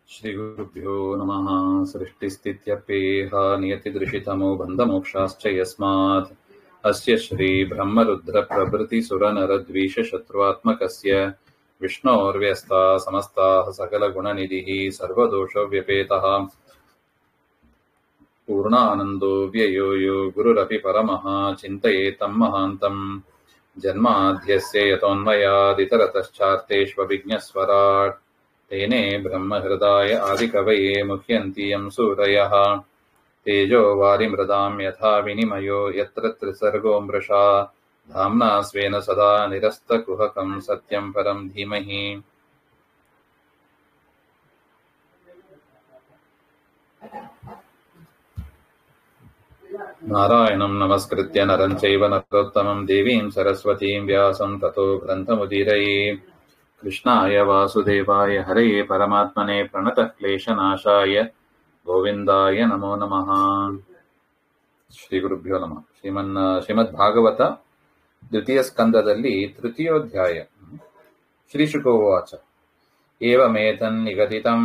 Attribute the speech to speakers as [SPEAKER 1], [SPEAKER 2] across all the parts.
[SPEAKER 1] ಶ್ರೀಗುರುಭ್ಯೋ ನಮಃ. ಸೃಷ್ಟಿಸ್ಥಿತ್ಯಪ್ಯೇಹ ನಿಯತಿದೃಶಿತಮೋ ಬಂಧಮೋಕ್ಷಾಶ್ಚ ಯಸ್ಮಾತ್ ಅಸ್ಯ ಶ್ರೀ ಬ್ರಹ್ಮರುದ್ರ ಪ್ರಭೃತಿ ಸುರನರದ್ವೀಷ ಶತ್ರುವಾತ್ಮಕಸ್ಯ ವಿಷ್ಣೋರ್ವ್ಯಸ್ತಾ ಸಮಸ್ತಾಃ ಸಕಲಗುಣನಿಧಿಃ ಸರ್ವದೋಷವ್ಯಪೇತಃ ಪೂರ್ಣಾನಂದೋ ವ್ಯಯೋ ಯೋ ಗುರುರಪಿ ಪರಮಃ ಚಿಂತಯೇತಂ ಮಹಾಂತಂ ಜನ್ಮಾದ್ಯಸ್ಯ ಯತೋನ್ಮಯಾದಿತರತಶ್ಚಾರ್ಥೇಷ್ವಭಿಜ್ಞಸ್ವರಾಟ್ तेने ब्रह्महृदाय आदिकवये मुह्यन्ति यं सूरयः तेजो वारिमृदां यथा विनिमयो यत्र त्रिसर्गो मृषा धाम्ना स्वेन सदा निरस्तकुहकं सत्यं परं धीमहि. नारायणं नमस्कृत्य नरं चैव नरोत्तमं देवीं सरस्वतीं व्यासं ततो ग्रन्थमुदीरये. कृष्णाय वासुदेवाय हरये परमात्मने प्रणतः क्लेशनाशाय ಗೋವಿಂದಾಯ ನಮೋ ನಮಃ. ಶ್ರೀ ಗುರುಭ್ಯೋ ನಮಃ. ಶ್ರೀಮದ್ ಭಾಗವತ ದ್ವಿತೀಯ ಸ್ಕಂದದಲ್ಲಿ ತೃತೀಯೋಧ್ಯಾಯ. ಶ್ರೀ ಶುಕೋವಾಚ ಏವಮೇತನ್ ನಿಗದಿತಂ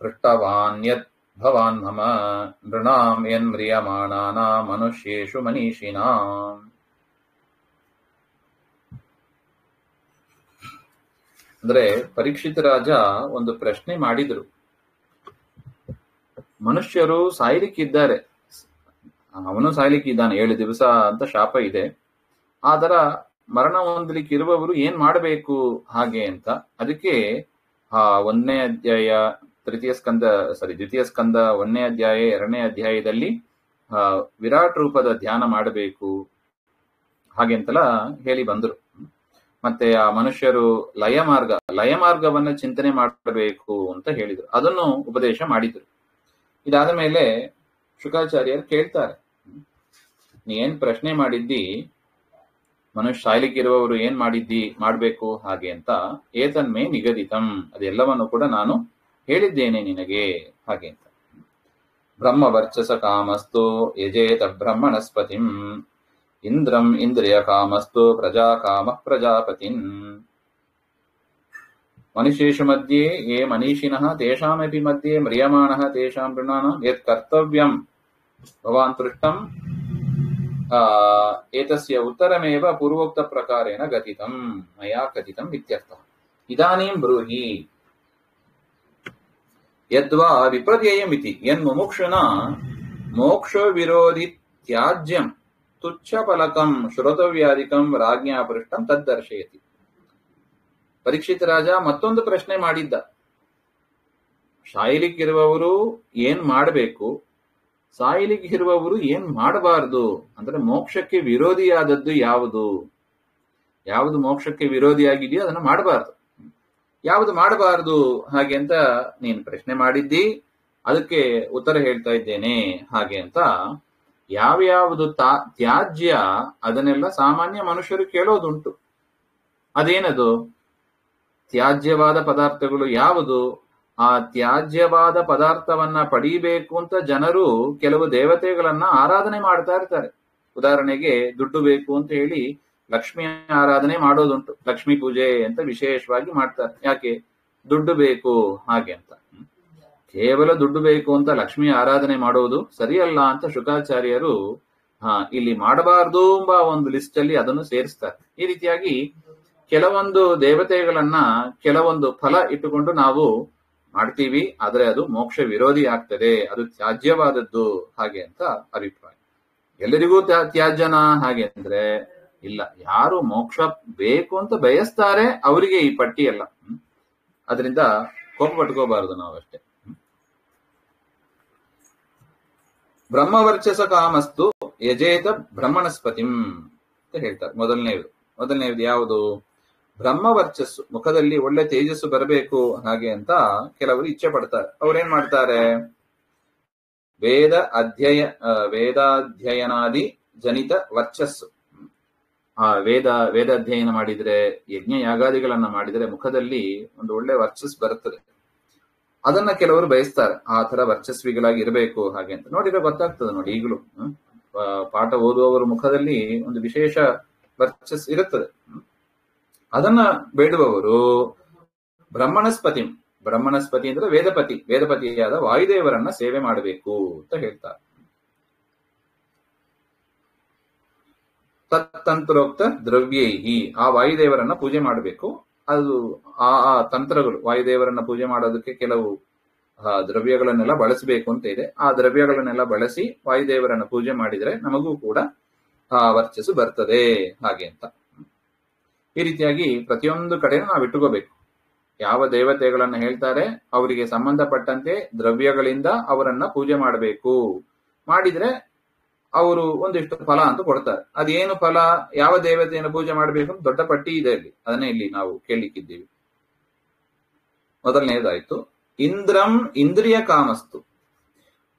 [SPEAKER 1] ಪೃಷ್ಟವಾನ್ಯತ್ ಭವಾನ್ ಮಮ ನೃಣಾಂ ಯನ್ಮ್ರಿಯಮಾಣಾನಾಂ ಮನುಷ್ಯೇಷು ಮನೀಷಿಣಾಂ. ಅಂದ್ರೆ ಪರೀಕ್ಷಿತ ರಾಜ ಒಂದು ಪ್ರಶ್ನೆ ಮಾಡಿದ್ರು. ಮನುಷ್ಯರು ಸಾಯ್ಲಿಕ್ಕಿದ್ದಾರೆ, ಅವನು ಸಾಯ್ಲಿಕ್ಕಿದ್ದಾನೆ, 7 ದಿವಸ ಅಂತ ಶಾಪ ಇದೆ. ಆದರ ಮರಣ ಹೊಂದಲಿಕ್ಕಿರುವವರು ಏನ್ ಮಾಡಬೇಕು ಹಾಗೆ ಅಂತ. ಅದಕ್ಕೆ ಒಂದನೇ ಅಧ್ಯಾಯ ದ್ವಿತೀಯ ಸ್ಕಂದ 1ನೇ ಅಧ್ಯಾಯ 2ನೇ ಅಧ್ಯಾಯದಲ್ಲಿ ವಿರಾಟ್ ರೂಪದ ಧ್ಯಾನ ಮಾಡಬೇಕು ಹಾಗೆ ಅಂತೆಲ್ಲ ಹೇಳಿ ಬಂದರು. ಮತ್ತೆ ಆ ಮನುಷ್ಯರು ಲಯ ಮಾರ್ಗವನ್ನ ಚಿಂತನೆ ಮಾಡಬೇಕು ಅಂತ ಹೇಳಿದ್ರು. ಅದನ್ನು ಉಪದೇಶ ಮಾಡಿದ್ರು. ಇದಾದ ಮೇಲೆ ಶುಕಾಚಾರ್ಯರು ಕೇಳ್ತಾರೆ, ನೀ ಏನ್ ಪ್ರಶ್ನೆ ಮಾಡಿದ್ದಿ, ಮನುಷ್ಯ ಸಾಯ್ಲಿಕ್ಕಿರುವವರು ಏನ್ ಮಾಡ್ಬೇಕು ಹಾಗೆ ಅಂತ. ಏತನ್ಮೇ ನಿಗದಿತಂ, ಅದೆಲ್ಲವನ್ನು ಕೂಡ ನಾನು ಹೇಳಿದ್ದೇನೆ ನಿನಗೆ ಹಾಗೆ ಅಂತ. ಬ್ರಹ್ಮ ವರ್ಚಸ ಕಾಮಸ್ತು ಯಜೇತ ಬ್ರಹ್ಮಣಸ್ಪತಿಂ ಇಂದ್ರಂ ಇಂದ್ರಿಯ ಕಾಮಸ್ತು ಪ್ರಜಾ ಕಾಮ ಪ್ರಜಾಪತಿನ್. ಮನುಷ್ಯೇಷು ಮಧ್ಯೆ ಯೇ ಮನೀಷಿಣಃ ತೇಷಾಮಪಿ ಮಧ್ಯೆ ಮ್ರಿಯಮಾಣಃ ತೇಷಾಂ ನೃಣಾನಾಂ ಯತ್ ಕರ್ತವ್ಯಂ ಭವಾನ್ ಪೃಷ್ಟಂ ಏತಸ್ಯ ಉತ್ತರಮೇವ ಪೂರ್ವೋಕ್ತ ಪ್ರಕಾರೇಣ ಗತಿತಂ ಮಯಾ ಕಥಿತಂ ಇತ್ಯರ್ಥಃ. ಇದಾನೀಂ ಬ್ರೂಹಿ ಯದ್ವಾ ವಿಪರ್ಯಯಮಿತಿ ಯನ್ಮುಮುಕ್ಷುನ ಮೋಕ್ಷ ವಿರೋಧಿ ತ್ಯಾಜ್ಯಂ ತುಚ್ಛ ಫಲಕಂ ಶ್ರೋತವ್ಯಾಧಿಕಂ ರಾಜ್ಞಾ ಪೃಷ್ಟಂ ತದ್ದರ್ಶಯತಿ. ಪರೀಕ್ಷಿತ ರಾಜ ಮತ್ತೊಂದು ಪ್ರಶ್ನೆ ಮಾಡಿದ್ದ. ಸಾಯ್ಲಿಕ್ಕಿರುವವರು ಏನ್ ಮಾಡಬೇಕು, ಸಾಯ್ಲಿಕ್ಕಿರುವವರು ಏನ್ ಮಾಡಬಾರದು, ಅಂದ್ರೆ ಮೋಕ್ಷಕ್ಕೆ ವಿರೋಧಿಯಾದದ್ದು ಯಾವುದು ಮೋಕ್ಷಕ್ಕೆ ವಿರೋಧಿಯಾಗಿದೆಯೋ ಅದನ್ನ ಮಾಡಬಾರ್ದು, ಯಾವುದು ಮಾಡಬಾರದು ಹಾಗೆ ಅಂತ ನೀನು ಪ್ರಶ್ನೆ ಮಾಡಿದ್ದಿ. ಅದಕ್ಕೆ ಉತ್ತರ ಹೇಳ್ತಾ ಇದ್ದೇನೆ ಹಾಗೆ ಅಂತ. ಯಾವ್ಯಾವುದು ತ್ಯಾಜ್ಯ ಅದನ್ನೆಲ್ಲ ಸಾಮಾನ್ಯ ಮನುಷ್ಯರು ಕೇಳೋದುಂಟು. ಅದೇನದು ತ್ಯಾಜ್ಯವಾದ ಪದಾರ್ಥಗಳು ಯಾವುದು? ಆ ತ್ಯಾಜ್ಯವಾದ ಪದಾರ್ಥವನ್ನ ಪಡೀಬೇಕು ಅಂತ ಜನರು ಕೆಲವು ದೇವತೆಗಳನ್ನ ಆರಾಧನೆ ಮಾಡ್ತಾ ಇರ್ತಾರೆ. ಉದಾಹರಣೆಗೆ ದುಡ್ಡು ಬೇಕು ಅಂತ ಹೇಳಿ ಲಕ್ಷ್ಮಿ ಆರಾಧನೆ ಮಾಡೋದುಂಟು. ಲಕ್ಷ್ಮೀ ಪೂಜೆ ಅಂತ ವಿಶೇಷವಾಗಿ ಮಾಡ್ತಾರೆ. ಯಾಕೆ? ದುಡ್ಡು ಬೇಕು ಹಾಗೆ ಅಂತ. ಕೇವಲ ದುಡ್ಡು ಬೇಕು ಅಂತ ಲಕ್ಷ್ಮಿ ಆರಾಧನೆ ಮಾಡೋದು ಸರಿಯಲ್ಲ ಅಂತ ಶುಕಾಚಾರ್ಯರು ಇಲ್ಲಿ ಮಾಡಬಾರ್ದು ಎಂಬ ಒಂದು ಲಿಸ್ಟ್ ಅಲ್ಲಿ ಅದನ್ನು ಸೇರಿಸ್ತಾರೆ. ಈ ರೀತಿಯಾಗಿ ಕೆಲವೊಂದು ದೇವತೆಗಳನ್ನ ಕೆಲವೊಂದು ಫಲ ಇಟ್ಟುಕೊಂಡು ನಾವು ಮಾಡ್ತೀವಿ, ಆದ್ರೆ ಅದು ಮೋಕ್ಷ ವಿರೋಧಿ ಆಗ್ತದೆ, ಅದು ತ್ಯಾಜ್ಯವಾದದ್ದು ಹಾಗೆ ಅಂತ ಅಭಿಪ್ರಾಯ. ಎಲ್ಲರಿಗೂ ತ್ಯಾಜ್ಯನ ಹಾಗೆ ಅಂದ್ರೆ ಇಲ್ಲ. ಯಾರು ಮೋಕ್ಷ ಬೇಕು ಅಂತ ಬಯಸ್ತಾರೆ ಅವರಿಗೆ ಈ ಪಟ್ಟಿ ಎಲ್ಲ. ಅದರಿಂದ ಕೋಪ ಪಟ್ಕೋಬಾರದು ನಾವಷ್ಟೇ. ಬ್ರಹ್ಮವರ್ಚಸ ಕಾಮಸ್ತು ಯಜೇತ ಬ್ರಹ್ಮಣಸ್ಪತಿಂ ಅಂತ ಹೇಳ್ತಾರೆ. ಮೊದಲನೇದು ಯಾವುದು? ಬ್ರಹ್ಮವರ್ಚಸ್ಸು, ಮುಖದಲ್ಲಿ ಒಳ್ಳೆ ತೇಜಸ್ಸು ಬರಬೇಕು ಹಾಗೆ ಅಂತ ಕೆಲವರು ಇಚ್ಛೆ ಪಡ್ತಾರೆ. ಅವ್ರೇನ್ ಮಾಡ್ತಾರೆ? ವೇದಾಧ್ಯಯನಾದಿ ಜನಿತ ವರ್ಚಸ್ಸು. ವೇದಾಧ್ಯಯನ ಮಾಡಿದ್ರೆ, ಯಜ್ಞ ಯಾಗಾದಿಗಳನ್ನ ಮಾಡಿದ್ರೆ ಮುಖದಲ್ಲಿ ಒಂದು ಒಳ್ಳೆ ವರ್ಚಸ್ ಬರುತ್ತದೆ. ಅದನ್ನ ಕೆಲವರು ಬಯಸ್ತಾರೆ, ಆ ತರ ವರ್ಚಸ್ವಿಗಳಾಗಿ ಇರಬೇಕು ಹಾಗೆ ಅಂತ. ನೋಡಿದ್ರೆ ಗೊತ್ತಾಗ್ತದೆ ನೋಡಿ, ಈಗಲೂ ಪಾಠ ಓದುವವರ ಮುಖದಲ್ಲಿ ಒಂದು ವಿಶೇಷ ವರ್ಚಸ್ ಇರುತ್ತದೆ. ಅದನ್ನ ಬೇಡುವವರು ಬ್ರಹ್ಮಣಸ್ಪತಿ, ಬ್ರಹ್ಮಣಸ್ಪತಿ ಅಂದ್ರೆ ವೇದಪತಿಯಾದ ವಾಯುದೇವರನ್ನ ಸೇವೆ ಮಾಡಬೇಕು ಅಂತ ಹೇಳ್ತಾರೆ. ತತ್ತಂತ್ರೋಕ್ತ ದ್ರವ್ಯೈಹಿ, ಆ ವಾಯುದೇವರನ್ನ ಪೂಜೆ ಮಾಡಬೇಕು. ಅದು ಆ ತಂತ್ರಗಳು, ವಾಯುದೇವರನ್ನ ಪೂಜೆ ಮಾಡೋದಕ್ಕೆ ಕೆಲವು ದ್ರವ್ಯಗಳನ್ನೆಲ್ಲ ಬಳಸಬೇಕು ಅಂತ ಇದೆ. ಆ ದ್ರವ್ಯಗಳನ್ನೆಲ್ಲ ಬಳಸಿ ವಾಯುದೇವರನ್ನ ಪೂಜೆ ಮಾಡಿದ್ರೆ ನಮಗೂ ಕೂಡ ವರ್ಚಸ್ಸು ಬರ್ತದೆ ಹಾಗೆ ಅಂತ. ಈ ರೀತಿಯಾಗಿ ಪ್ರತಿಯೊಂದು ಕಡೆ ನಾವು ಇಟ್ಟುಕೋಬೇಕು. ಯಾವ ದೇವತೆಗಳನ್ನ ಹೇಳ್ತಾರೆ ಅವರಿಗೆ ಸಂಬಂಧಪಟ್ಟಂತೆ ದ್ರವ್ಯಗಳಿಂದ ಅವರನ್ನ ಪೂಜೆ ಮಾಡಬೇಕು. ಮಾಡಿದ್ರೆ ಅವರು ಒಂದಿಷ್ಟು ಫಲ ಅಂತ ಕೊಡ್ತಾರೆ. ಅದೇನು ಫಲ, ಯಾವ ದೇವತೆಯನ್ನು ಪೂಜೆ ಮಾಡಬೇಕು ಅಂತ ದೊಡ್ಡ ಪಟ್ಟಿ ಇದೆ ಅಲ್ಲಿ. ಅದನ್ನೇ ಇಲ್ಲಿ ನಾವು ಕೇಳಲಿಕ್ಕಿದ್ದೀವಿ. ಮೊದಲನೇದಾಯ್ತು ಇಂದ್ರಂ ಇಂದ್ರಿಯ ಕಾಮಸ್ತು.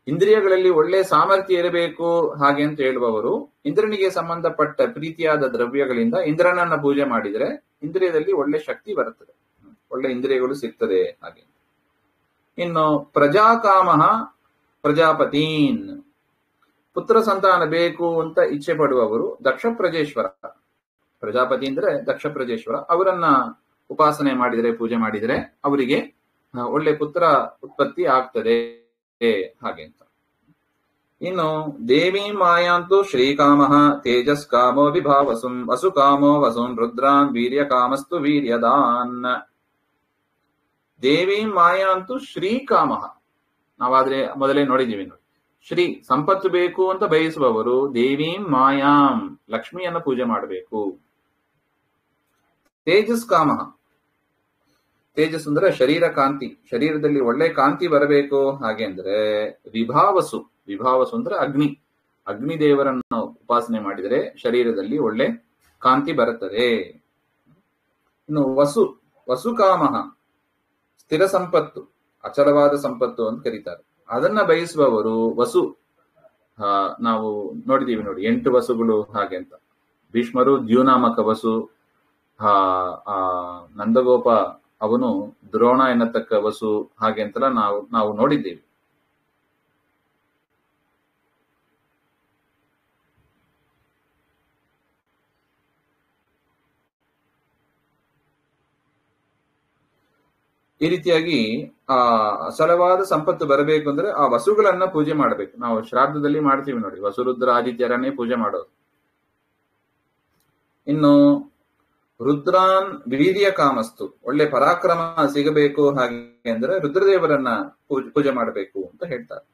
[SPEAKER 1] ಇಂದ್ರಿಯಗಳಲ್ಲಿ ಒಳ್ಳೆ ಸಾಮರ್ಥ್ಯ ಇರಬೇಕು ಹಾಗೆ ಅಂತ ಹೇಳುವವರು ಇಂದ್ರನಿಗೆ ಸಂಬಂಧಪಟ್ಟ ಪ್ರೀತಿಯಾದ ದ್ರವ್ಯಗಳಿಂದ ಇಂದ್ರನನ್ನ ಪೂಜೆ ಮಾಡಿದರೆ ಇಂದ್ರಿಯದಲ್ಲಿ ಒಳ್ಳೆ ಶಕ್ತಿ ಬರುತ್ತದೆ, ಒಳ್ಳೆ ಇಂದ್ರಿಯಗಳು ಸಿಗ್ತದೆ ಹಾಗೆ. ಇನ್ನು ಪ್ರಜಾಕಾಮ ಪ್ರಜಾಪತೀನ್, ಪುತ್ರ ಸಂತಾನ ಬೇಕು ಅಂತ ಇಚ್ಛೆ ಪಡುವವರು ದಕ್ಷ ಪ್ರಜೇಶ್ವರ, ಪ್ರಜಾಪತಿ ಅಂದ್ರೆ ದಕ್ಷ ಪ್ರಜೇಶ್ವರ, ಅವರನ್ನ ಉಪಾಸನೆ ಮಾಡಿದರೆ ಪೂಜೆ ಮಾಡಿದರೆ ಅವರಿಗೆ ಒಳ್ಳೆ ಪುತ್ರ ಉತ್ಪತ್ತಿ ಆಗ್ತದೆ ಹಾಗೆ ಅಂತ. ಇನ್ನು ದೇವಿ ಮಾಯಾಂತು ಶ್ರೀಕಾಮ ತೇಜಸ್ ಕಾಮೋ ವಿಭಾವಸುಂ ವಸುಕಾಮೋ ವಸುನ್ ರುದ್ರಾನ್ ವೀರ್ಯ ಕಾಮಸ್ತು ವೀರ್ಯದಾನ್. ದೇವಿ ಮಾಯಾಂತು ಶ್ರೀಕಾಮ, ನಾವಾದ್ರೆ ಮೊದಲೇ ನೋಡಿದೀವಿ ನೋಡಿ. ಶ್ರೀ ಸಂಪತ್ತು ಬೇಕು ಅಂತ ಬಯಸುವವರು ದೇವೀಂ ಮಾಯಾಂ ಲಕ್ಷ್ಮಿಯನ್ನ ಪೂಜೆ ಮಾಡಬೇಕು. ತೇಜಸ್ ಕಾಮ, ತೇಜಸ್ ಅಂದ್ರೆ ಶರೀರ ಕಾಂತಿ, ಶರೀರದಲ್ಲಿ ಒಳ್ಳೆ ಕಾಂತಿ ಬರಬೇಕು ಹಾಗೆ ಅಂದ್ರೆ ವಿಭಾವಸು, ವಿಭಾವಸು ಅಂದ್ರೆ ಅಗ್ನಿ, ಅಗ್ನಿ ದೇವರನ್ನು ಉಪಾಸನೆ ಮಾಡಿದರೆ ಶರೀರದಲ್ಲಿ ಒಳ್ಳೆ ಕಾಂತಿ ಬರುತ್ತದೆ. ಇನ್ನು ವಸು, ವಸುಕಾಮ ಸ್ಥಿರ ಸಂಪತ್ತು, ಅಚಲವಾದ ಸಂಪತ್ತು ಅಂತ ಕರೀತಾರೆ. ಅದನ್ನ ಬಯಸುವವರು ವಸು, ನಾವು ನೋಡಿದೀವಿ ನೋಡಿ 8 ವಸುಗಳು ಹಾಗೆ ಅಂತ. ಭೀಷ್ಮರು ದ್ಯೂನಾಮಕ ವಸು, ನಂದಗೋಪ ಅವನು ದ್ರೋಣ ಎನ್ನತಕ್ಕ ವಸು ಹಾಗೆ ಅಂತೆಲ್ಲ ನಾವು ನೋಡಿದ್ದೀವಿ. ಈ ರೀತಿಯಾಗಿ ಅಸಲವಾದ ಸಂಪತ್ತು ಬರಬೇಕು ಅಂದ್ರೆ ಆ ವಸುಗಳನ್ನ ಪೂಜೆ ಮಾಡಬೇಕು. ನಾವು ಶ್ರಾದ್ದದಲ್ಲಿ ಮಾಡ್ತೀವಿ ನೋಡಿ, ವಸುರುದ್ರ ಆದಿತ್ಯರನ್ನೇ ಪೂಜೆ ಮಾಡೋದು. ಇನ್ನು ರುದ್ರಾನ್ ವೀರ್ಯ ಕಾಮಸ್ತು, ಒಳ್ಳೆ ಪರಾಕ್ರಮ ಸಿಗಬೇಕು ಹಾಗೆ ಅಂದ್ರೆ ರುದ್ರದೇವರನ್ನ ಪೂಜೆ ಮಾಡಬೇಕು ಅಂತ ಹೇಳ್ತಾರೆ.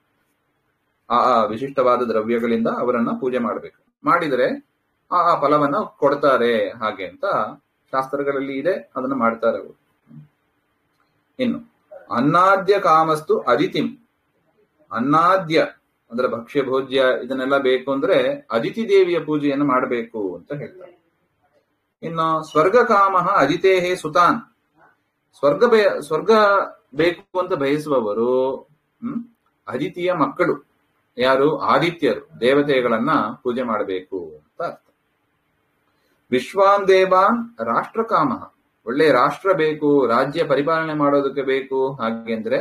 [SPEAKER 1] ಆ ವಿಶಿಷ್ಟವಾದ ದ್ರವ್ಯಗಳಿಂದ ಅವರನ್ನ ಪೂಜೆ ಮಾಡಬೇಕು. ಮಾಡಿದರೆ ಆ ಫಲವನ್ನ ಕೊಡ್ತಾರೆ ಹಾಗೆ ಅಂತ ಶಾಸ್ತ್ರಗಳಲ್ಲಿ ಇದೆ, ಅದನ್ನ ಮಾಡ್ತಾರೆ ಅವರು. ಇನ್ನು ಅನ್ನಾದ್ಯ ಕಾಮಸ್ತು ಅದಿತಿಂ, ಅನ್ನಾದ್ಯ ಅಂದ್ರೆ ಭಕ್ಷ್ಯ ಭೋಜ್ಯ ಇದನ್ನೆಲ್ಲ ಬೇಕು ಅಂದ್ರೆ ಅದಿತಿ ದೇವಿಯ ಪೂಜೆಯನ್ನು ಮಾಡಬೇಕು ಅಂತ ಹೇಳ್ತಾರೆ. ಇನ್ನು ಸ್ವರ್ಗ ಕಾಮ ಅದಿತೇಹೇ ಸುತಾನ್, ಸ್ವರ್ಗ ಬೇಕು ಅಂತ ಬಯಸುವವರು ಅದಿತಿಯ ಮಕ್ಕಳು, ಯಾರು ಆದಿತ್ಯರು, ದೇವತೆಗಳನ್ನ ಪೂಜೆ ಮಾಡಬೇಕು ಅಂತ ಅರ್ಥ. ವಿಶ್ವಾನ್ ದೇವಾನ್ ರಾಷ್ಟ್ರ ಕಾಮ, ಒಳ್ಳೆ ರಾಷ್ಟ್ರ ಬೇಕು, ರಾಜ್ಯ ಪರಿಪಾಲನೆ ಮಾಡೋದಕ್ಕೆ ಬೇಕು ಹಾಗೆ ಅಂದ್ರೆ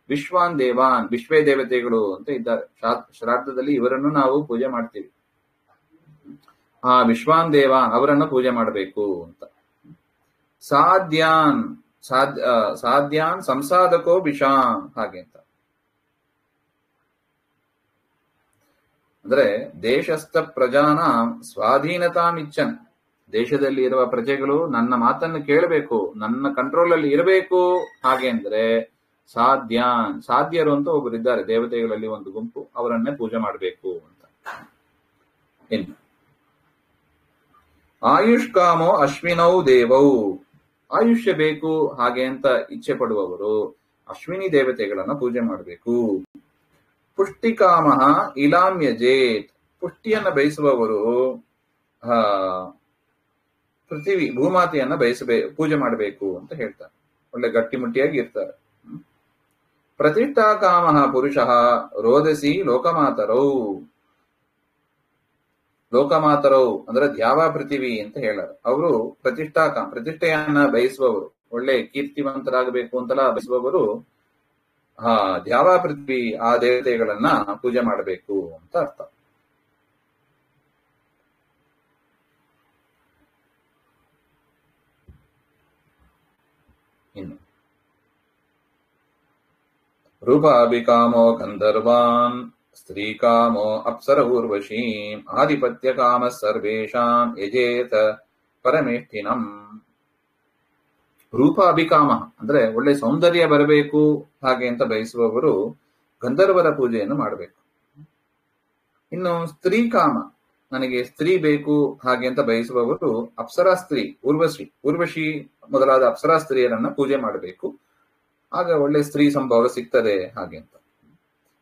[SPEAKER 1] ವಿಶ್ವಾನ್ ದೇವಾನ್, ವಿಶ್ವೇ ದೇವತೆಗಳು ಅಂತ ಇದ್ದಾರೆ. ಶ್ರಾದ್ದದಲ್ಲಿ ಇವರನ್ನು ನಾವು ಪೂಜೆ ಮಾಡ್ತೀವಿ. ಆ ವಿಶ್ವಾನ್ ದೇವಾನ್ ಅವರನ್ನ ಪೂಜೆ ಮಾಡಬೇಕು ಅಂತ. ಸಾಧ್ಯಾನ್ ಸಂಸಾಧಕೋ ವಿಷಾಂ ಹಾಗೆ ಅಂತ. ಅಂದ್ರೆ ದೇಶಸ್ಥ ಪ್ರಜಾನಾಂ ಸ್ವಾಧೀನತಾಮಿಚ್ಚನ್, ದೇಶದಲ್ಲಿ ಇರುವ ಪ್ರಜೆಗಳು ನನ್ನ ಮಾತನ್ನು ಕೇಳಬೇಕು, ನನ್ನ ಕಂಟ್ರೋಲ್ ಅಲ್ಲಿ ಇರಬೇಕು ಹಾಗೆ ಅಂದ್ರೆ ಸಾಧ್ಯರು ಅಂತ ಒಬ್ಬರಿದ್ದಾರೆ ದೇವತೆಗಳಲ್ಲಿ ಒಂದು ಗುಂಪು, ಅವರನ್ನೇ ಪೂಜೆ ಮಾಡಬೇಕು ಅಂತ. ಇನ್ನು ಆಯುಷ್ಕಾಮೋ ಅಶ್ವಿನೌ ದೇವೌ, ಆಯುಷ್ಯ ಬೇಕು ಹಾಗೆ ಅಂತ ಇಚ್ಛೆ ಪಡುವವರು ಅಶ್ವಿನಿ ದೇವತೆಗಳನ್ನ ಪೂಜೆ ಮಾಡಬೇಕು. ಪುಷ್ಟಿಕಾಮ ಇಲಾಮ್ಯಜೇತ್, ಪುಷ್ಟಿಯನ್ನ ಬಯಸುವವರು ಪೃಥ್ವಿ ಭೂಮಾತೆಯನ್ನ ಪೂಜೆ ಮಾಡಬೇಕು ಅಂತ ಹೇಳ್ತಾರೆ. ಒಳ್ಳೆ ಗಟ್ಟಿಮುಟ್ಟಿಯಾಗಿ ಇರ್ತಾರೆ. ಪ್ರತಿಷ್ಠಾ ಕಾಮ ಪುರುಷ ರೋದಸಿ ಲೋಕಮಾತರೌ ಅಂದ್ರೆ ದ್ಯಾವ ಪೃಥಿವಿ ಅಂತ ಹೇಳಾರ. ಅವರು ಪ್ರತಿಷ್ಠೆಯನ್ನ ಬಯಸುವವರು, ಒಳ್ಳೆ ಕೀರ್ತಿವಂತರಾಗಬೇಕು ಅಂತೆಲ್ಲ ಬಯಸುವವರು ದ್ಯಾವ ಪೃಥ್ವಿ ಆ ದೇವತೆಗಳನ್ನ ಪೂಜೆ ಮಾಡಬೇಕು ಅಂತ ಅರ್ಥ. ಇನ್ನು ರೂಪಾಭಿಕಾಮೋ ಗಂಧರ್ವಾನ್ ಸ್ತ್ರೀಕಾಮೋ ಅಪ್ಸರ ಊರ್ವಶೀಂ ಆಧಿಪತ್ಯ ಕಾಮ ಸರ್ವೇಷಾಂ ಯಜೇತ ಪರಮೇಷ್ಠಿನಂ. ರೂಪ ಅಭಿಕಾಮ ಅಂದ್ರೆ ಒಳ್ಳೆ ಸೌಂದರ್ಯ ಬರಬೇಕು ಹಾಗೆ ಅಂತ ಬಯಸುವವರು ಗಂಧರ್ವರ ಪೂಜೆಯನ್ನು ಮಾಡಬೇಕು. ಇನ್ನು ಸ್ತ್ರೀ ಕಾಮ, ನನಗೆ ಸ್ತ್ರೀ ಬೇಕು ಹಾಗೆ ಅಂತ ಬಯಸುವವರು ಅಪ್ಸರಾ ಸ್ತ್ರೀ, ಊರ್ವಶಿ ಮೊದಲಾದ ಅಪ್ಸರಾ ಸ್ತ್ರೀಯರನ್ನ ಪೂಜೆ ಮಾಡಬೇಕು. ಆಗ ಒಳ್ಳೆ ಸ್ತ್ರೀ ಸಂಭೋಗ ಸಿಗ್ತದೆ ಹಾಗೆ ಅಂತ.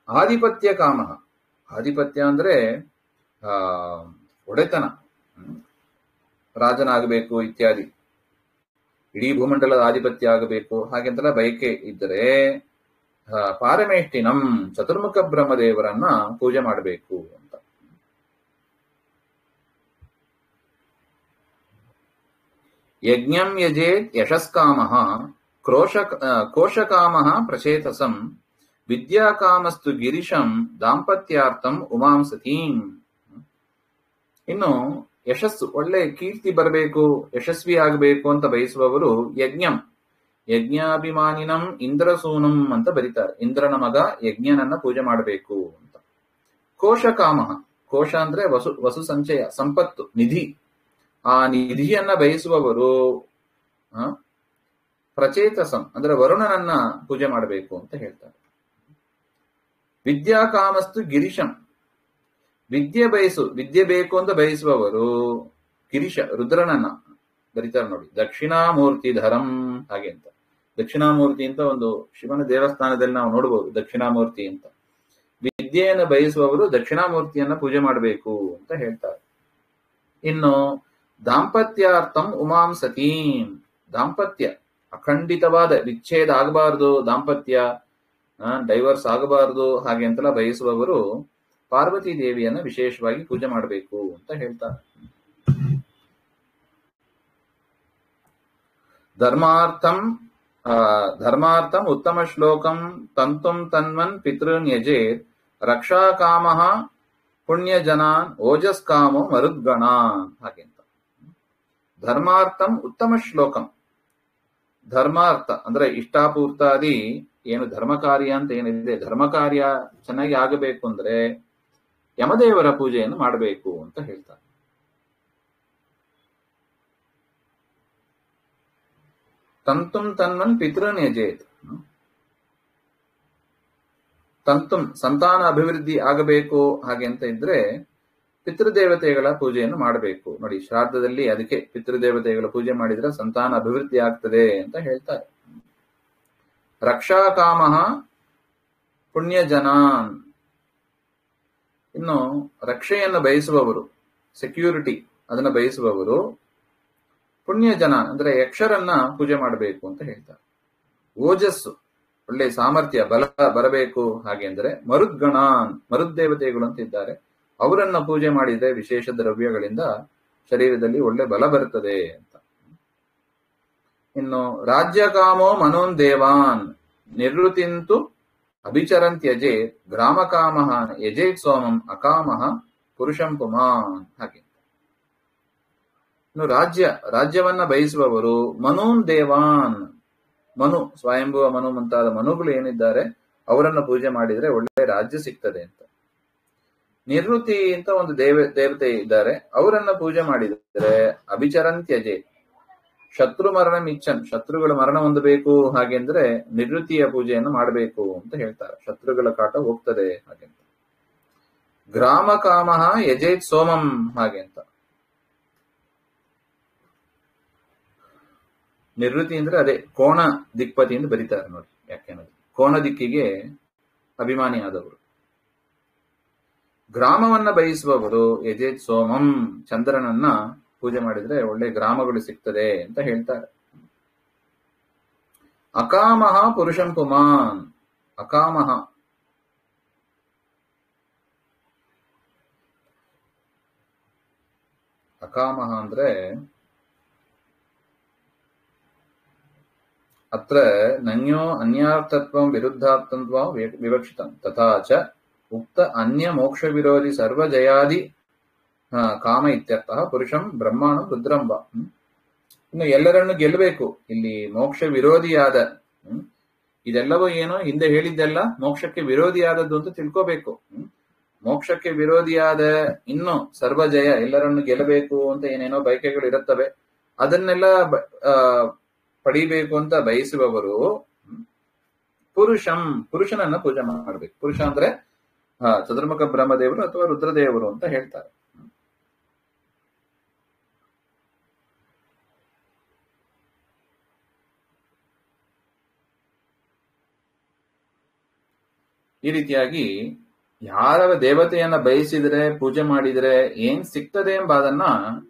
[SPEAKER 1] ಆಧಿಪತ್ಯ ಕಾಮ, ಆಧಿಪತ್ಯ ಅಂದ್ರೆ ಒಡೆತನ, ರಾಜನಾಗಬೇಕು ಇತ್ಯಾದಿ, ಇಡೀ ಭೂಮಂಡಲದ ಆಧಿಪತ್ಯ ಆಗಬೇಕು ಹಾಗೆಂತೆಲ್ಲ ಬಯಕೆ ಇದ್ದರೆ ಪಾರಮೇಷ್ಠಿನಂ, ಚತುರ್ಮುಖ ಬ್ರಹ್ಮದೇವರನ್ನ ಪೂಜೆ ಮಾಡಬೇಕು ಅಂತ. ಯಜ್ಞಂ ಯಜೇತ್ ಯಶಸ್ಕಾಮ ಕೋಶಕಾಮ ಪ್ರಚೇತಸಂ ವಿದ್ಯಾಕಾಮಸ್ತು ಗಿರಿಶಂ ದಾಂಪತ್ಯಾರ್ಥಂ ಉಮಾಂ ಸತೀಂ. ಇನ್ನು ಯಶಸ್ಸು, ಒಳ್ಳೆ ಕೀರ್ತಿ ಬರಬೇಕು, ಯಶಸ್ವಿ ಆಗಬೇಕು ಅಂತ ಬಯಸುವವರು ಯಜ್ಞಂ, ಯಜ್ಞಾಭಿಮಾನಿನಂ ಇಂದ್ರಸೂನಂ ಅಂತ ಬರೀತಾರೆ. ಇಂದ್ರನ ಮಗ ಯಜ್ಞನನ್ನ ಪೂಜೆ ಮಾಡಬೇಕು ಅಂತ. ಕೋಶಕಾಮ, ಕೋಶ ಅಂದ್ರೆ ವಸು ಸಂಚಯ, ಸಂಪತ್ತು, ನಿಧಿ. ಆ ನಿಧಿಯನ್ನ ಬಯಸುವವರು ಪ್ರಚೇತಸಂ ಅಂದ್ರೆ ವರುಣನನ್ನ ಪೂಜೆ ಮಾಡಬೇಕು ಅಂತ ಹೇಳ್ತಾರೆ. ವಿದ್ಯಾಕಾಮಸ್ತು ಗಿರಿಶಂ, ವಿದ್ಯೆ ಬೇಕು ಅಂತ ಬಯಸುವವರು ಗಿರೀಶ, ರುದ್ರನನ್ನ ಬರೀತಾರೆ ನೋಡಿ. ದಕ್ಷಿಣಾಮೂರ್ತಿ ಧರಂ ಹಾಗೆ ಅಂತ. ದಕ್ಷಿಣಾಮೂರ್ತಿ ಅಂತ ಒಂದು ಶಿವನ ದೇವಸ್ಥಾನದಲ್ಲಿ ನಾವು ನೋಡಬಹುದು, ದಕ್ಷಿಣಾಮೂರ್ತಿ ಅಂತ. ವಿದ್ಯೆಯನ್ನು ಬಯಸುವವರು ದಕ್ಷಿಣಾಮೂರ್ತಿಯನ್ನ ಪೂಜೆ ಮಾಡಬೇಕು ಅಂತ ಹೇಳ್ತಾರೆ. ಇನ್ನು ದಾಂಪತ್ಯಾರ್ಥಂ ಉಮಾಂ ಸತೀಂ, ದಾಂಪತ್ಯ ಅಖಂಡಿತವಾದ ವಿಚ್ಛೇದ ಆಗಬಾರದು, ದಾಂಪತ್ಯ ಡೈವರ್ಸ್ ಆಗಬಾರದು ಹಾಗೆ ಅಂತೆಲ್ಲ ಬಯಸುವವರು ಪಾರ್ವತಿ ದೇವಿಯನ್ನ ವಿಶೇಷವಾಗಿ ಪೂಜೆ ಮಾಡಬೇಕು ಅಂತ ಹೇಳ್ತಾರೆ. ಧರ್ಮಾರ್ಥಂ ಉತ್ತಮ ಶ್ಲೋಕಂ ತಂತುಂ ತನ್ವನ್ ಪಿತೃನ್ ಯಜೇತ್ ರಕ್ಷಾಕಾಮ ಪುಣ್ಯಜನಾನ್ ಓಜಸ್ಕಾಮೋ ಮರುದ್ಗಣಾನ್ ಹಾಗೆಂತ. ಧರ್ಮಾರ್ಥಂ ಉತ್ತಮ ಶ್ಲೋಕಂ, ಧರ್ಮಾರ್ಥ ಅಂದ್ರೆ ಇಷ್ಟಾಪೂರ್ತಾದಿ ಏನು ಧರ್ಮ ಕಾರ್ಯ ಅಂತ ಏನಿದೆ, ಧರ್ಮ ಕಾರ್ಯ ಚೆನ್ನಾಗಿ ಆಗಬೇಕು ಅಂದ್ರೆ ಯಮದೇವರ ಪೂಜೆಯನ್ನು ಮಾಡಬೇಕು ಅಂತ ಹೇಳ್ತಾರೆ. ತಂತುಂ ತನ್ವನ್ ಪಿತೃನ್ ಯಜೇತ್, ತಂತುಂ ಸಂತಾನ ಅಭಿವೃದ್ಧಿ ಆಗಬೇಕು ಹಾಗೆ ಅಂತ ಇದ್ರೆ ಪಿತೃದೇವತೆಗಳ ಪೂಜೆಯನ್ನು ಮಾಡಬೇಕು ನೋಡಿ. ಶ್ರಾದ್ದದಲ್ಲಿ ಅದಕ್ಕೆ ಪಿತೃದೇವತೆಗಳ ಪೂಜೆ ಮಾಡಿದ್ರೆ ಸಂತಾನ ಅಭಿವೃದ್ಧಿ ಆಗ್ತದೆ ಅಂತ ಹೇಳ್ತಾರೆ. ರಕ್ಷಾಕಾಮ ಪುಣ್ಯಜನಾನ್, ಇನ್ನು ರಕ್ಷೆಯನ್ನು ಬಯಸುವವರು, ಸೆಕ್ಯೂರಿಟಿ ಅದನ್ನ ಬಯಸುವವರು ಪುಣ್ಯಜನ ಅಂದ್ರೆ ಯಕ್ಷರನ್ನ ಪೂಜೆ ಮಾಡಬೇಕು ಅಂತ ಹೇಳ್ತಾರೆ. ಓಜಸ್ಸು, ಒಳ್ಳೆ ಸಾಮರ್ಥ್ಯ ಬಲ ಬರಬೇಕು ಹಾಗೆ ಅಂದ್ರೆ ಮರುದ್ಗಣಾನ್, ಮರುದ್ದೇವತೆಗಳು ಅಂತ ಇದ್ದಾರೆ, ಅವರನ್ನ ಪೂಜೆ ಮಾಡಿದ್ರೆ ವಿಶೇಷ ದ್ರವ್ಯಗಳಿಂದ ಶರೀರದಲ್ಲಿ ಒಳ್ಳೆ ಬಲ ಬರುತ್ತದೆ ಅಂತ. ಇನ್ನು ರಾಜ್ಯಕಾಮೋ ಮನೋನ್ ದೇವಾನ್ ನಿರ್ವೃತಿಂತು ಅಭಿಚರಂತ್ಯಜೇತ್ ಗ್ರಾಮಕಾಮ ಯಜೇತ್ ಸೋಮಂ ಅಕಾಮಃ ಪುರುಷಂ ಪುಮಾನ್ ಹಾಗೆ. ಇನ್ನು ರಾಜ್ಯವನ್ನ ಬಯಸುವವರು ಮನೋನ್ ದೇವಾನ್, ಮನು ಸ್ವಯಂಭುವ ಮನು ಮುಂತಾದ ಮನುಗಳು ಏನಿದ್ದಾರೆ ಅವರನ್ನ ಪೂಜೆ ಮಾಡಿದ್ರೆ ಒಳ್ಳೆ ರಾಜ್ಯ ಸಿಗ್ತದೆ ಅಂತ. ನಿವೃತ್ತಿ ಅಂತ ಒಂದು ದೇವತೆ ಇದ್ದಾರೆ, ಅವರನ್ನ ಪೂಜೆ ಮಾಡಿದರೆ ಅಭಿಚರಂತ್ಯಜೆ ಶತ್ರು ಮರಣ ಮಿಚ್ಚನ್, ಶತ್ರುಗಳ ಮರಣ ಹೊಂದಬೇಕು ಹಾಗೆಂದ್ರೆ ನಿವೃತ್ತಿಯ ಪೂಜೆಯನ್ನು ಮಾಡಬೇಕು ಅಂತ ಹೇಳ್ತಾರೆ. ಶತ್ರುಗಳ ಕಾಟ ಹೋಗ್ತದೆ ಹಾಗೆ. ಗ್ರಾಮ ಕಾಮ ಯಜೇತ್ ಸೋಮಂ ಹಾಗೆ ಅಂತ. ನಿವೃತ್ತಿ ಅಂದ್ರೆ ಅದೇ ಕೋಣ ದಿಕ್ಪತಿ ಎಂದು ಬರೀತಾರೆ ನೋಡಿ. ಯಾಕೆಂದ್ರೆ ಕೋಣ ದಿಕ್ಕಿಗೆ ಅಭಿಮಾನಿ ಆದವರು. ಗ್ರಾಮವನ್ನ ಬಯಸುವವರು ಯಜೇತ್ ಸೋಮಂ, ಚಂದ್ರನನ್ನ ಪೂಜೆ ಮಾಡಿದ್ರೆ ಒಳ್ಳೆ ಗ್ರಾಮಗಳು ಸಿಗ್ತದೆ ಅಂತ ಹೇಳ್ತಾರೆ. ಅಕಾಮಃ ಪುರುಷಂ ಪುಮಾನ್, ಅಕಾಮಃ ಅಕಾಮಃ ಅಂದ್ರೆ ಅತ್ರ ನನ್ಯೋ ಅನ್ಯಾರ್ಥತ್ವಂ ವಿರುದ್ಧಾರ್ಥತ್ವಂ ವಿವಕ್ಷಿತಂ ತಥಾ ಚ ಉಕ್ತ ಅನ್ಯ ಮೋಕ್ಷ ವಿರೋಧಿ ಸರ್ವಜಯಾದಿ ಕಾಮ ಇತ್ಯರ್ಥಃ ಪುರುಷಂ ಬ್ರಹ್ಮಾಣಂ ರುದ್ರಂಬ. ಇನ್ನು ಎಲ್ಲರನ್ನು ಗೆಲ್ಲಬೇಕು, ಇಲ್ಲಿ ಮೋಕ್ಷ ವಿರೋಧಿಯಾದ ಇದೆಲ್ಲವೂ ಏನು ಹಿಂದೆ ಹೇಳಿದ್ದೆಲ್ಲ ಮೋಕ್ಷಕ್ಕೆ ವಿರೋಧಿಯಾದದ್ದು ಅಂತ ತಿಳ್ಕೋಬೇಕು. ಮೋಕ್ಷಕ್ಕೆ ವಿರೋಧಿಯಾದ ಇನ್ನು ಸರ್ವಜಯ, ಎಲ್ಲರನ್ನು ಗೆಲ್ಲಬೇಕು ಅಂತ ಏನೇನೋ ಬಯಕೆಗಳು ಇರುತ್ತವೆ, ಅದನ್ನೆಲ್ಲ ಪಡಿಬೇಕು ಅಂತ ಬಯಸುವವರು ಪುರುಷನನ್ನ ಪೂಜೆ ಮಾಡಬೇಕು. ಪುರುಷ ಅಂದ್ರೆ ಚತುರ್ಮುಖ ಬ್ರಹ್ಮದೇವರು ಅಥವಾ ರುದ್ರದೇವರು ಅಂತ ಹೇಳ್ತಾರೆ. ಈ ರೀತಿಯಾಗಿ ಯಾರ ದೇವತೆಯನ್ನ ಬಯಸಿದ್ರೆ ಪೂಜೆ ಮಾಡಿದ್ರೆ ಏನ್ ಸಿಗ್ತದೆ ಎಂಬುದನ್ನ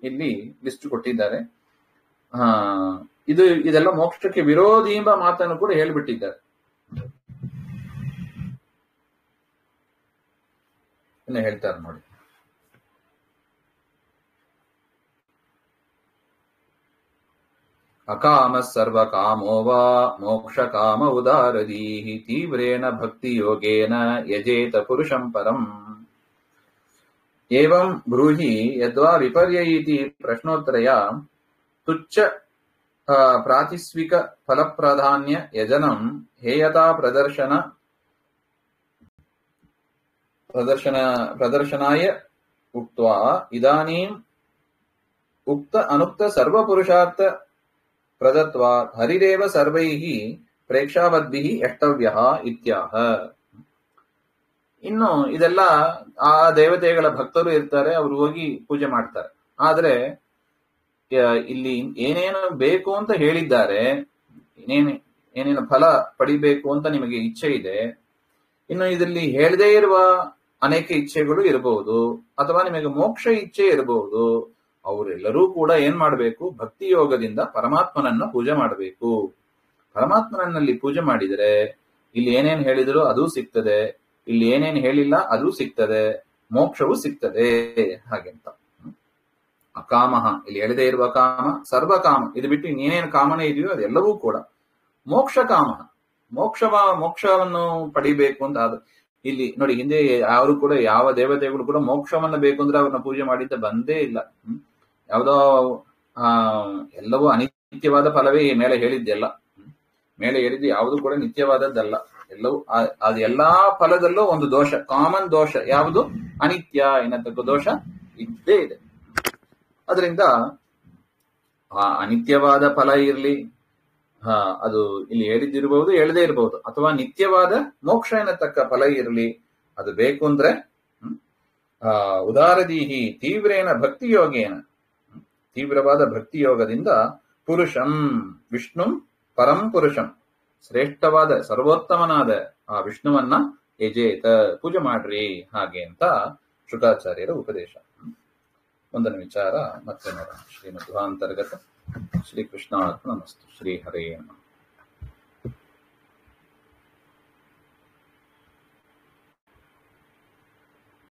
[SPEAKER 1] ಇಲ್ಲಿ ಲಿಸ್ಟ್ ಕೊಟ್ಟಿದ್ದಾರೆ. ಇದೆಲ್ಲ ಮೋಕ್ಷಕ್ಕೆ ವಿರೋಧಿ ಎಂಬ ಮಾತನ್ನು ಕೂಡ ಹೇಳ್ಬಿಟ್ಟಿದ್ದಾರೆ. ಇನ್ನು ಹೇಳ್ತಾರೆ ನೋಡಿ, ಅಕಾಮ ಸರ್ವ ಕಾಮೋ ವಾ ಮೋಕ್ಷ ಕಾಮ ಉದಾರದೀಹಿ ತೀವ್ರೇಣ ಭಕ್ತಿ ಯೋಗೇನ ಯಜೇತ ಪುರುಷಂ ಪರಂ. ಏವಂ ಬ್ರೂಹಿ ಯದ್ವಾ ವಿಪರ್ಯಯಿತಿ ಪ್ರಶ್ನೋತ್ತರಯ ತುಚ್ಛ ಪ್ರಾತಿಸ್ವಿಕ ಫಲಪ್ರಾಧಾನ್ಯ ಯಜನಂ ಹೇಯತಾ ಪ್ರದರ್ಶನಾಯ ಉಕ್ತ್ವಾ ಇದಾನೀಂ ಉಕ್ತ ಅನುಕ್ತ ಸರ್ವ ಪುರುಷಾರ್ಥ ಪ್ರದತ್ವಾ ಹರಿರೇವ ಸರ್ವೈಃ ಪ್ರೇಕ್ಷಾವದ್ಭಿಃ ಯಷ್ಟವ್ಯಃ ಇತ್ಯಾಹ. ಇನ್ನು ಇದೆಲ್ಲ ಆ ದೇವತೆಗಳ ಭಕ್ತರು ಇರ್ತಾರೆ, ಅವರು ಹೋಗಿ ಪೂಜೆ ಮಾಡ್ತಾರೆ. ಆದ್ರೆ ಇಲ್ಲಿ ಏನೇನು ಬೇಕು ಅಂತ ಹೇಳಿದ್ದಾರೆ, ಏನೇನು ಫಲ ಪಡಿಬೇಕು ಅಂತ ನಿಮಗೆ ಇಚ್ಛೆ ಇದೆ, ಇನ್ನು ಇದರಲ್ಲಿ ಹೇಳದೇ ಇರುವ ಅನೇಕ ಇಚ್ಛೆಗಳು ಇರಬಹುದು, ಅಥವಾ ನಿಮಗೆ ಮೋಕ್ಷ ಇಚ್ಛೆ ಇರಬಹುದು. ಅವರೆಲ್ಲರೂ ಕೂಡ ಏನ್ ಮಾಡಬೇಕು? ಭಕ್ತಿ ಯೋಗದಿಂದ ಪರಮಾತ್ಮನನ್ನ ಪೂಜೆ ಮಾಡಬೇಕು. ಪರಮಾತ್ಮನಲ್ಲಿ ಪೂಜೆ ಮಾಡಿದರೆ ಇಲ್ಲಿ ಏನೇನ್ ಹೇಳಿದ್ರು ಅದೂ ಸಿಗ್ತದೆ, ಇಲ್ಲಿ ಏನೇನ್ ಹೇಳಿಲ್ಲ ಅದೂ ಸಿಗ್ತದೆ, ಮೋಕ್ಷವೂ ಸಿಗ್ತದೆ. ಹಾಗೆಂತ ಅಕಾಮಹ ಇಲ್ಲಿ ಹೇಳದೇ ಇರುವ ಕಾಮ, ಸರ್ವಕಾಮ ಇದು ಬಿಟ್ಟು ಇನ್ನೇನೇನು ಕಾಮನೆ ಇದೆಯೋ ಅದೆಲ್ಲವೂ ಕೂಡ ಮೋಕ್ಷ ಕಾಮ, ಮೋಕ್ಷವನ್ನು ಪಡಿಬೇಕು ಅಂತ. ಅದು ಇಲ್ಲಿ ನೋಡಿ, ಹಿಂದೆ ಯಾರು ಕೂಡ ಯಾವ ದೇವತೆಗಳು ಕೂಡ ಮೋಕ್ಷವನ್ನ ಬೇಕು ಅಂದ್ರೆ ಅವ್ರನ್ನ ಪೂಜೆ ಮಾಡಿದ್ದ ಬಂದೇ ಇಲ್ಲ. ಯಾವುದೋ ಎಲ್ಲವೂ ಅನಿತ್ಯವಾದ ಫಲವೇ ಮೇಲೆ ಹೇಳಿದ್ದೆಲ್ಲ. ಮೇಲೆ ಹೇಳಿದ್ದು ಯಾವುದು ಕೂಡ ನಿತ್ಯವಾದದ್ದಲ್ಲ. ಎಲ್ಲವೂ ಅದು ಎಲ್ಲಾ ಫಲದಲ್ಲೂ ಒಂದು ದೋಷ, ಕಾಮನ್ ದೋಷ ಯಾವುದು? ಅನಿತ್ಯ ಎನ್ನತಕ್ಕ ದೋಷ ಇದ್ದೇ ಇದೆ. ಅದರಿಂದ ಆ ಅನಿತ್ಯವಾದ ಫಲ ಇರಲಿ, ಅದು ಇಲ್ಲಿ ಹೇಳಿದ್ದಿರಬಹುದು, ಹೇಳದೇ ಇರಬಹುದು, ಅಥವಾ ನಿತ್ಯವಾದ ಮೋಕ್ಷ ಎನ್ನತಕ್ಕ ಫಲ ಇರಲಿ, ಅದು ಬೇಕು ಅಂದ್ರೆ ಉದಾರದೀಹಿ ತೀವ್ರೇನ ಭಕ್ತಿ ಯೋಗೇನ, ತೀವ್ರವಾದ ಭಕ್ತಿ ಯೋಗದಿಂದ ಪುರುಷಂ ವಿಷ್ಣುಂ ಪರಂ ಪುರುಷಂ, ಶ್ರೇಷ್ಠವಾದ ಸರ್ವೋತ್ತಮನಾದ ಆ ವಿಷ್ಣುವನ್ನ ಯಜೇತ ಪೂಜೆ ಮಾಡ್ರಿ ಹಾಗೆ ಅಂತ ಶುಕಾಚಾರ್ಯರ ಉಪದೇಶ. ಒಂದನೇ ವಿಚಾರ ಮತ್ತೆ ನೋಡೋಣ. ಶ್ರೀಮಧ್ವಾಂತರ್ಗತ ಶ್ರೀಕೃಷ್ಣಾರ್ಪಣಮಸ್ತು. ಶ್ರೀ ಹರೇ ನಮಃ.